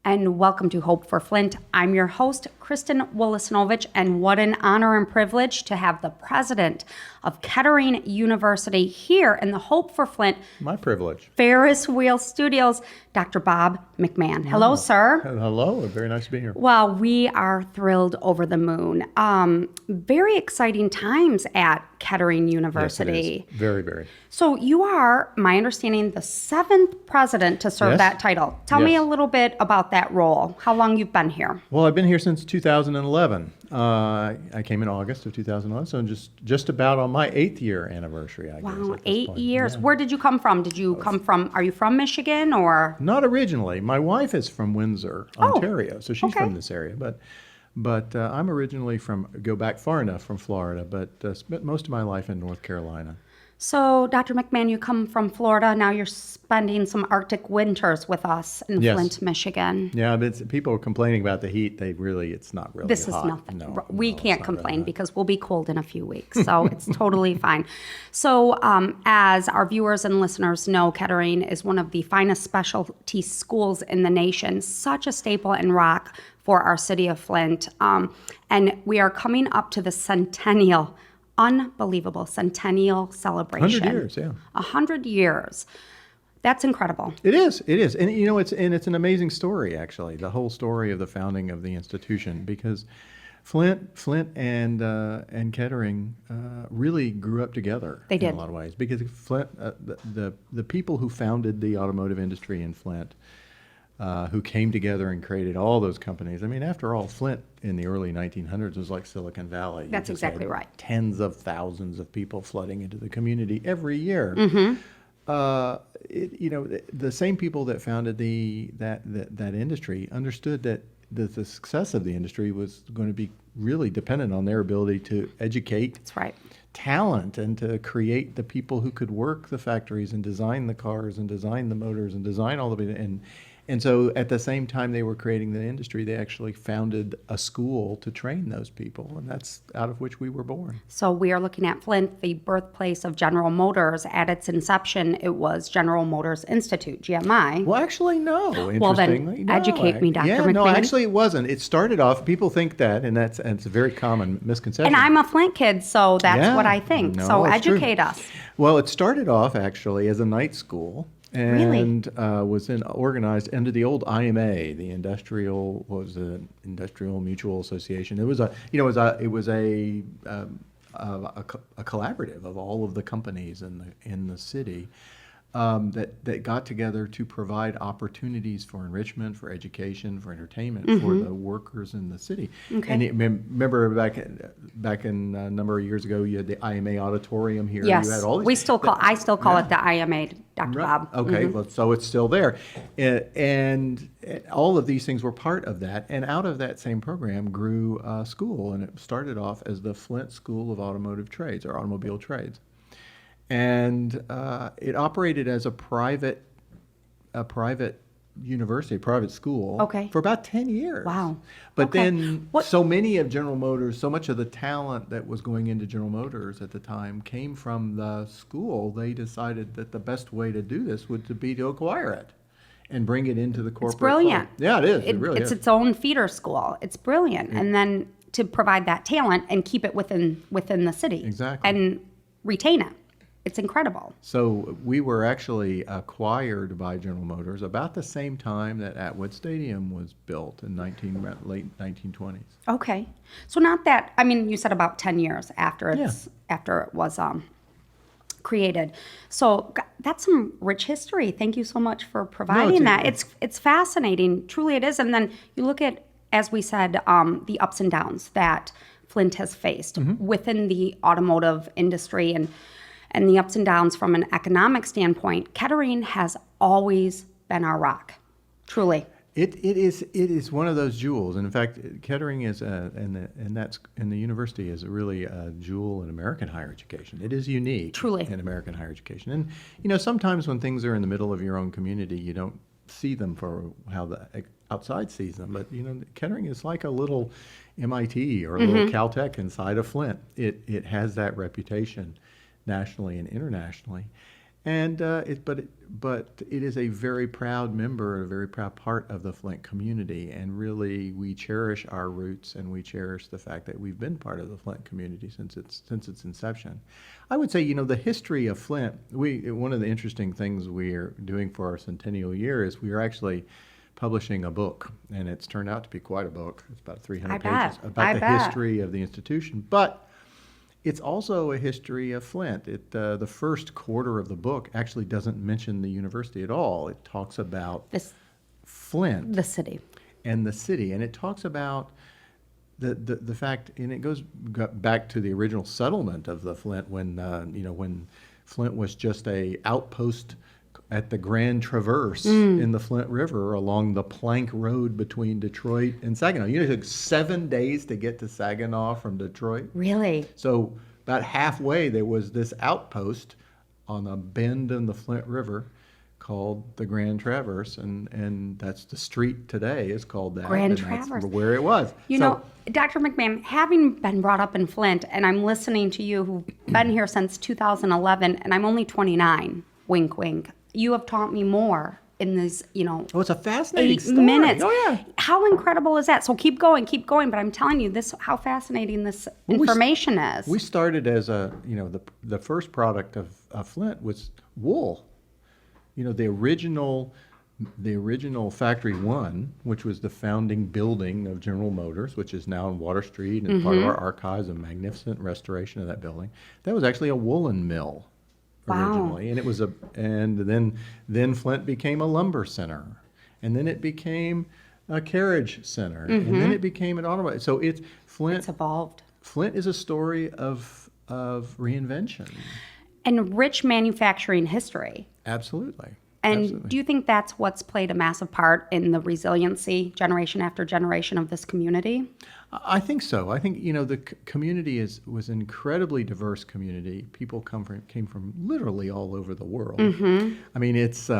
and welcome to Hope for Flint. I'm your host, Kristen Wolasnovich, and what an honor and privilege to have the president of Kettering University here in the Hope for Flint My privilege. Ferris Wheel Studios, Dr. Bob McMahon. Hello, sir. Hello. Very nice to be here. Well, we are thrilled over the moon. Very exciting times at Kettering University. Yes, it is. Very, very. So you are, my understanding, the 7th president to serve Yes. that title. Tell me Yes. a little bit about that role. How long you've been here? Well, I've been here since 2011. I came in August of 2011, so just about on my 8th year anniversary, I guess. Wow, at this 8 point. years. Yeah. Where did you come from? Are you from Michigan or? Not originally. My wife is from Windsor, Ontario, so she's okay. from this area. But I'm originally go back far enough from Florida, but spent most of my life in North Carolina. So, Dr. McMahon, you come from Florida. Now you're spending some Arctic winters with us in Yes. Flint, Michigan. Yeah, but people are complaining about the heat. It's not really This hot. is nothing. No, We no, can't it's not complain really because we'll be cold in a few weeks. So it's totally fine. So as our viewers and listeners know, Kettering is one of the finest specialty schools in the nation, such a staple and rock for our city of Flint. And we are coming up to the unbelievable centennial celebration. 100 years, yeah. 100 years. That's incredible. It is, and it's an amazing story actually. The whole story of the founding of the institution, because Flint and Kettering really grew up together. They did. In a lot of ways, because Flint, the people who founded the automotive industry in Flint, who came together and created all those companies. I mean, after all, Flint in the early 1900s was like Silicon Valley. That's exactly right. Tens of thousands of people flooding into the community every year. Mm-hmm. The same people that founded that industry understood that the success of the industry was going to be really dependent on their ability to educate That's right. talent and to create the people who could work the factories and design the cars and design the motors and design all of it. And so at the same time they were creating the industry, they actually founded a school to train those people, and that's out of which we were born. So we are looking at Flint, the birthplace of General Motors. At its inception, it was General Motors Institute, GMI. Well, actually, no. Well, then Interestingly, no, educate me, Dr. Yeah, McMahon. no, actually, it wasn't. It started off. People think that, and it's a very common misconception. And I'm a Flint kid, so that's Yeah. what I think. No, So it's true. educate us. Well, it started off actually as a night school. And was then organized under the old IMA, the Industrial Mutual Association. It was a collaborative of all of the companies in the city that got together to provide opportunities for enrichment, for education, for entertainment for the workers in the city. Okay. And remember back in a number of years ago, you had the IMA auditorium here. Yes, You had all these, I still call it the IMA, Dr. Bob. Okay, well, so it's still there. And all of these things were part of that. And out of that same program grew a school. And it started off as the Flint School of Automotive Trades, or Automobile Trades. And it operated as a private university, private school, for about 10 years. Wow. But Okay. then so many of General Motors, so much of the talent that was going into General Motors at the time came from the school. They decided that the best way to do this would be to acquire it and bring it into the corporate. It's brilliant. Club. Yeah, it is. It really it's is. its own feeder school. It's brilliant. And then to provide that talent and keep it within the city. Exactly. And retain it. It's incredible. So we were actually acquired by General Motors about the same time that Atwood Stadium was built in late 1920s. Okay. So not that, I mean, you said about 10 years after it was created. So that's some rich history. Thank you so much for providing that. It's fascinating. Truly it is. And then you look at, as we said, the ups and downs that Flint has faced within the automotive industry and the ups and downs from an economic standpoint. Kettering has always been our rock, truly. It is one of those jewels. And in fact, Kettering is and the university is really a jewel in American higher education. It is unique, truly, in American higher education. And sometimes when things are in the middle of your own community, you don't see them for how the outside sees them. But Kettering is like a little MIT or a little Caltech inside of Flint. It has that reputation nationally and internationally. And but it is a very proud member, a very proud part of the Flint community, and really we cherish our roots and we cherish the fact that we've been part of the Flint community since its inception. I would say, the history of Flint. One of the interesting things we are doing for our centennial year is we are actually publishing a book, and it's turned out to be quite a book. It's about 300 pages about the history of the institution, but it's also a history of Flint. The first quarter of the book actually doesn't mention the university at all. It talks about Flint, the city, and it talks about the fact, and it goes back to the original settlement of the Flint when Flint was just a outpost at the Grand Traverse in the Flint River along the plank road between Detroit and Saginaw. It took 7 days to get to Saginaw from Detroit. Really? So about halfway there was this outpost on a bend in the Flint River called the Grand Traverse, and that's the street today is called that. Grand and Traverse. That's where it was. Dr. McMahon, having been brought up in Flint, and I'm listening to you who've been here since 2011, and I'm only 29, wink, wink. You have taught me more in this, Oh, it's a fascinating 8 story. minutes. Oh, yeah. How incredible is that? So keep going. But I'm telling you how fascinating this information is. We started as the first product of Flint was wool. The original Factory 1, which was the founding building of General Motors, which is now on Water Street and part of our archives, a magnificent restoration of that building. That was actually a woolen mill originally, and it was then Flint became a lumber center, and then it became a carriage center, and then it became an automobile. So it's evolved. Flint is a story of reinvention And rich manufacturing history. Absolutely. And Absolutely. do you think that's what's played a massive part in the resiliency generation after generation of this community? I think so. I think the community was an incredibly diverse community. People came from literally all over the world. I mean, it's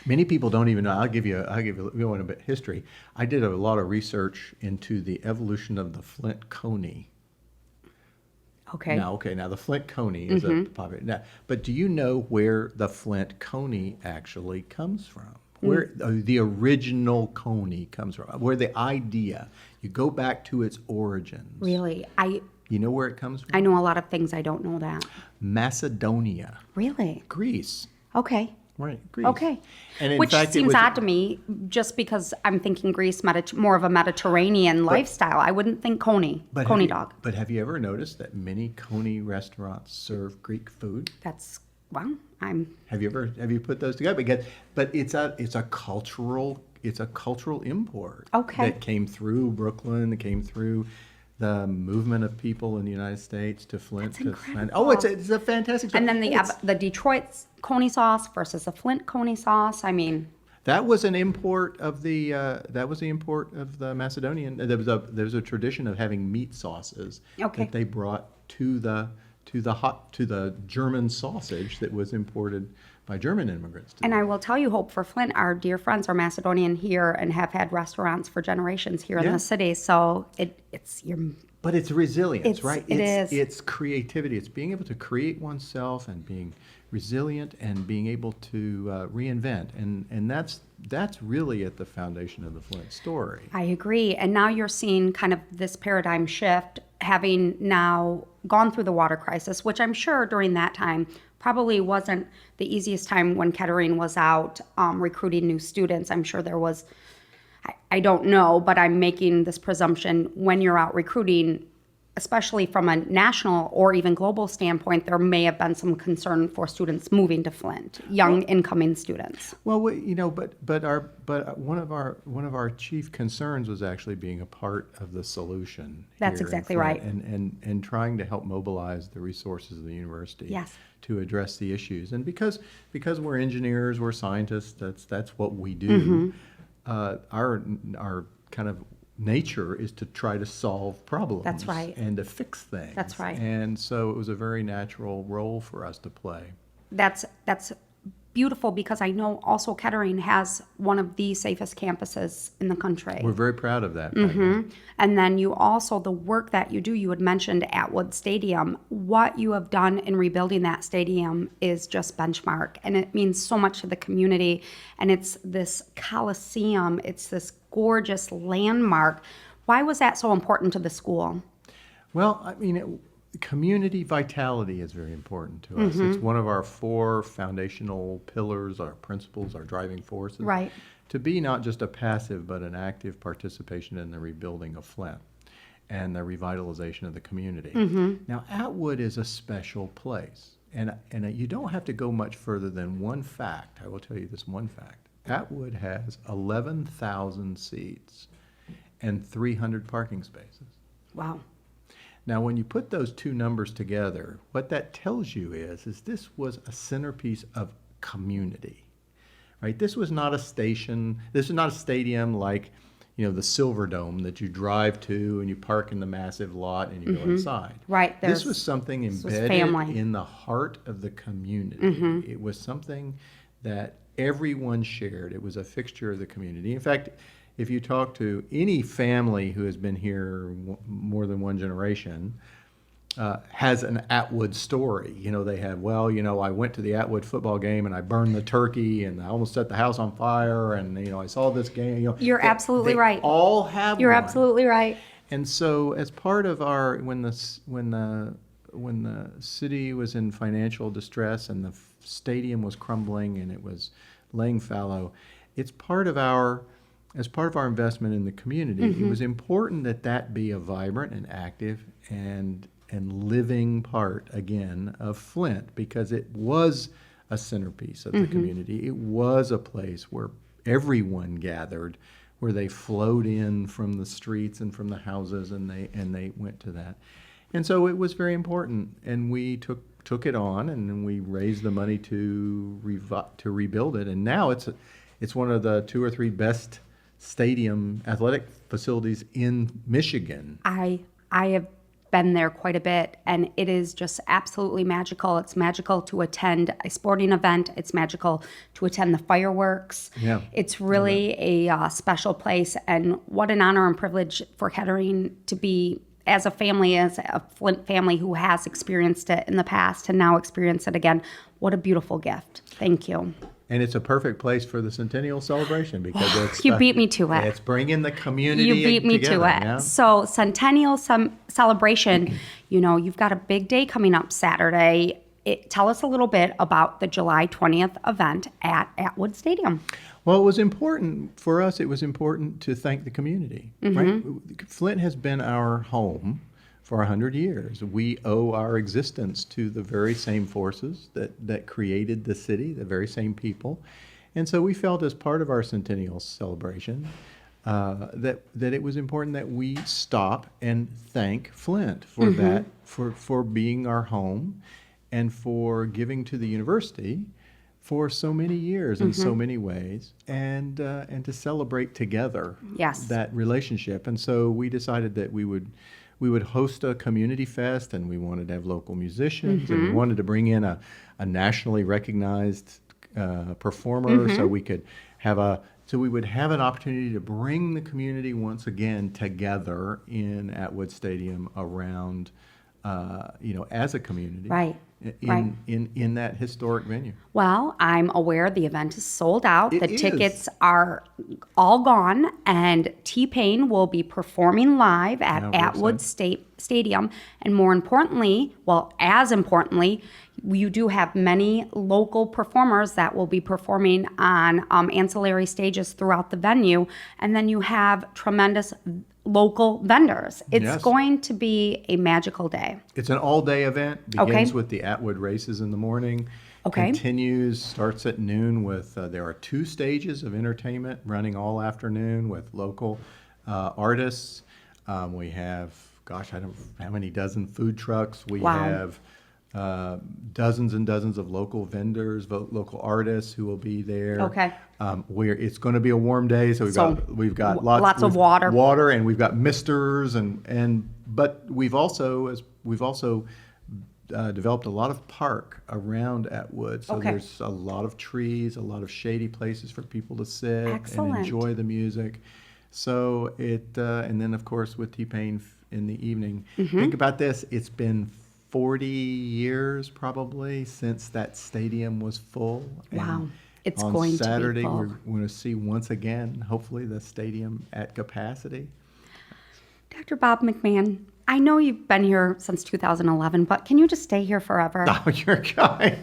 many people don't even know. I'll give you a bit of history. I did a lot of research into the evolution of the Flint coney. Okay. Now the Flint coney is a popular. Now, but do you know where the Flint coney actually comes from? Where the original coney comes from? Where the idea? You go back to its origins. Really? You know where it comes from? I know a lot of things. I don't know that. Macedonia. Really? Greece. Okay. Right, Greece. Okay. And in Which fact, seems odd to me, just because I'm thinking Greece, more of a Mediterranean lifestyle. I wouldn't think coney dog. But have you ever noticed that many coney restaurants serve Greek food? Have you put those together? But it's a cultural import. Okay. That came through Brooklyn. It came through the movement of people in the United States to Flint. That's incredible. Oh, it's a fantastic story. And then the Detroit coney sauce versus the Flint coney sauce. I mean, that was an import of the Macedonian. There was a tradition of having meat sauces that they brought to the German sausage that was imported by German immigrants. And I will tell you, Hope, for Flint, our dear friends are Macedonian here and have had restaurants for generations here in the city. So But it's resilience, right? It is. It's creativity. It's being able to create oneself and being resilient and being able to reinvent. And that's really at the foundation of the Flint story. I agree. And now you're seeing kind of this paradigm shift, having now gone through the water crisis, which I'm sure during that time probably wasn't the easiest time when Kettering was out recruiting new students. I'm sure there was, I don't know, but I'm making this presumption when you're out recruiting, especially from a national or even global standpoint, there may have been some concern for students moving to Flint, young incoming students. Well, but one of our chief concerns was actually being a part of the solution. That's exactly right. And trying to help mobilize the resources of the university to address the issues. And because we're engineers, we're scientists, that's what we do. Our kind of nature is to try to solve problems. That's right. And to fix things. That's right. And so it was a very natural role for us to play. That's beautiful because I know also Kettering has one of the safest campuses in the country. We're very proud of that. Right now. And then you also, the work that you do, you had mentioned Atwood Stadium. What you have done in rebuilding that stadium is just benchmark. And it means so much to the community. And it's this coliseum. It's this gorgeous landmark. Why was that so important to the school? Well, I mean, community vitality is very important to us. It's one of our 4 foundational pillars, our principles, our driving forces. Right. To be not just a passive, but an active participation in the rebuilding of Flint and the revitalization of the community. Now, Atwood is a special place. And you don't have to go much further than one fact. I will tell you this one fact. Atwood has 11,000 seats and 300 parking spaces. Wow. Now, when you put those 2 numbers together, what that tells you is this was a centerpiece of community, right? This was not a station. This is not a stadium like, the Silverdome that you drive to and you park in the massive lot and you go inside. Right. This was something embedded in the heart of the community. It was something that everyone shared. It was a fixture of the community. In fact, if you talk to any family who has been here more than one generation, has an Atwood story. They have, I went to the Atwood football game and I burned the turkey and I almost set the house on fire and, I saw this game. You're absolutely right. All have You're one. absolutely right. And so as part of our, when the city was in financial distress and the stadium was crumbling and it was laying fallow, as part of our investment in the community, it was important that be a vibrant and active and living part, again, of Flint, because it was a centerpiece of the community. It was a place where everyone gathered, where they flowed in from the streets and from the houses, and they went to that. And so it was very important, and we took it on, and then we raised the money to rebuild it, and now it's one of the 2 or 3 best stadium athletic facilities in Michigan. I have been there quite a bit, and it is just absolutely magical. It's magical to attend a sporting event. It's magical to attend the fireworks. Yeah. It's really a special place, and what an honor and privilege for Kettering to be, as a family, as a Flint family who has experienced it in the past and now experience it again. What a beautiful gift. Thank you. And it's a perfect place for the centennial celebration because it's You beat me to it. It's bringing the community You beat me together, to it. yeah? So centennial celebration, you've got a big day coming up Saturday. Tell us a little bit about the July 20th event at Atwood Stadium. Well, it was important for us. It was important to thank the community. Right? Flint has been our home for 100 years. We owe our existence to the very same forces that created the city, the very same people. And so we felt as part of our centennial celebration that it was important that we stop and thank Flint for that, for being our home and for giving to the university for so many years in so many ways, and to celebrate together that relationship. And so we decided that we would host a community fest, and we wanted to have local musicians, and we wanted to bring in a nationally recognized performer, so we would have an opportunity to bring the community once again together in Atwood Stadium around, as a community, in that historic venue. Well, I'm aware the event is sold out. The tickets are all gone, and T-Pain will be performing live at Atwood Stadium. And more importantly, as importantly, you do have many local performers that will be performing on ancillary stages throughout the venue. And then you have tremendous local vendors. It's going to be a magical day. It's an all-day event. Begins with the Atwood races in the morning. Continues, starts at noon with, there are 2 stages of entertainment running all afternoon with local artists. We have, I don't know how many dozen food trucks. We have dozens and dozens of local vendors, local artists who will be there. It's going to be a warm day, so we've got lots of water, and we've got misters, but we've also developed a lot of park around Atwood. So Okay. there's a lot of trees, a lot of shady places for people to sit Excellent. and enjoy the music. So and then of course with T-Pain in the evening. Think about this. It's been 40 years probably since that stadium was full. Wow. And It's on going to be Saturday, full. we're going to see once again, hopefully, the stadium at capacity. Dr. Bob McMahon, I know you've been here since 2011, but can you just stay here forever? Oh, you're kind.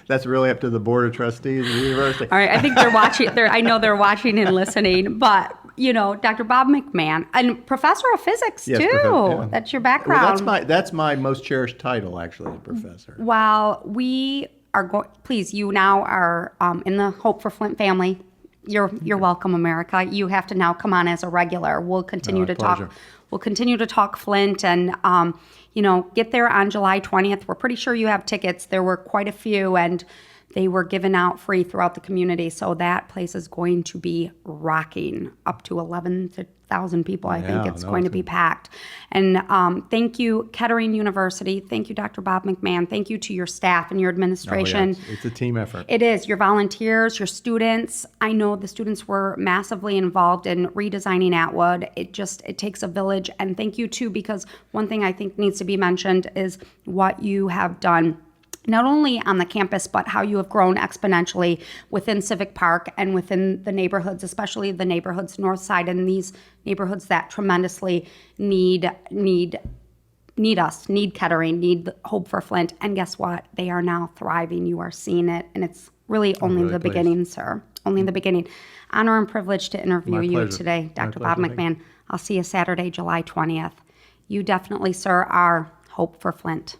That's really up to the board of trustees of the university. All right, I think they're watching. I know they're watching and listening, but Dr. Bob McMahon, and professor of physics Yes, too. yeah. That's your Well, background. that's my most cherished title, actually, professor. While we are going, please, you now are in the Hope for Flint family. You're welcome, America. You have to now come on as a regular. We'll continue to pleasure. talk. We'll continue to talk Flint, and get there on July 20th. We're pretty sure you have tickets. There were quite a few, and they were given out free throughout the community. So that place is going to be rocking. Up to 11,000 people, I think it's going to be packed. And thank you, Kettering University. Thank you, Dr. Bob McMahon. Thank you to your staff and your administration. Oh, yeah, it's a team effort. It is. Your volunteers, your students. I know the students were massively involved in redesigning Atwood. It takes a village. And thank you, too, because one thing I think needs to be mentioned is what you have done, not only on the campus, but how you have grown exponentially within Civic Park and within the neighborhoods, especially the neighborhoods north side and these neighborhoods that tremendously need us, need Kettering, need Hope for Flint. And guess what? They are now thriving. You are seeing it. And it's really only really the pleased. beginning, sir. Only the beginning. Honor and privilege to interview My you pleasure. today, My Dr. Bob pleasure. Thank McMahon. I'll see you Saturday, July 20th. You definitely, sir, are Hope for Flint.